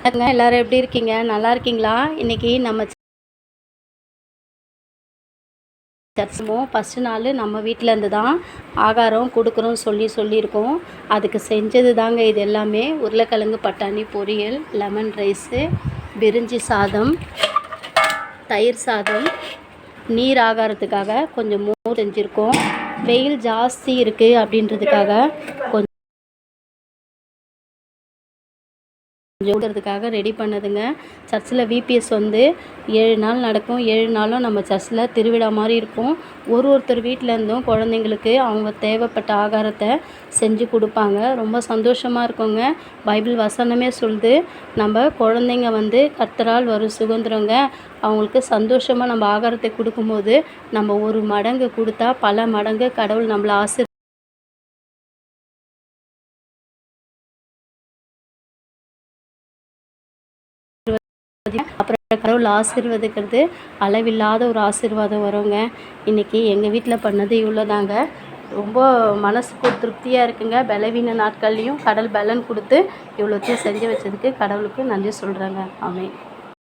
எல்லாரும் எப்படி இருக்கீங்க? நல்லா இருக்கீங்களா? இன்னைக்கு நம்ம சர்ச்சுமோ ஃபஸ்ட்டு நாள் நம்ம வீட்டில் இருந்து தான் ஆகாரம் கொடுக்குறோம் சொல்லியிருக்கோம். அதுக்கு செஞ்சது தாங்க இது எல்லாமே. உருளைக்கிழங்கு பட்டாணி பொரியல், லெமன் ரைஸு, பிரிஞ்சி சாதம், தயிர் சாதம், நீர் ஆகாரத்துக்காக கொஞ்சம் மோர் செஞ்சுருக்கோம். வெயில் ஜாஸ்தி இருக்குது அப்படின்றதுக்காக கொஞ்சம் ஊதுறதுக்காக ரெடி பண்ணதுங்க. சர்ச்சில் விபிஎஸ் வந்து 7 நாள் நடக்கும். 7 நாளும் நம்ம சர்ச்சில் திருவிழா மாதிரி இருக்கும். ஒருத்தர் வீட்டிலேருந்தும் குழந்தைங்களுக்கு அவங்க தேவைப்பட்ட ஆகாரத்தை செஞ்சு கொடுப்பாங்க. ரொம்ப சந்தோஷமாக இருக்குங்க. பைபிள் வசனமே சொல்லுது, நம்ம குழந்தைங்க வந்து கர்த்தரால் வரும் சுதந்திரங்க. அவங்களுக்கு சந்தோஷமாக நம்ம ஆகாரத்தை கொடுக்கும்போது நம்ம ஒரு மடங்கு கொடுத்தா பல மடங்கு கடவுள் நம்மளை அப்புறம் கடவுள் ஆசீர்வதிக்கிறது அளவில்லாத ஒரு ஆசீர்வாதம் வருங்க. இன்றைக்கி எங்கள் வீட்டில் பண்ணது இவ்வளோதாங்க. ரொம்ப மனசுக்கு திருப்தியாக இருக்குங்க. பலவீன நாட்கள்லேயும் கடல் பலன் கொடுத்து இவ்வளோத்தையும் செஞ்சு வச்சதுக்கு கடவுளுக்கு நன்றி சொல்கிறேங்க. ஆமென்.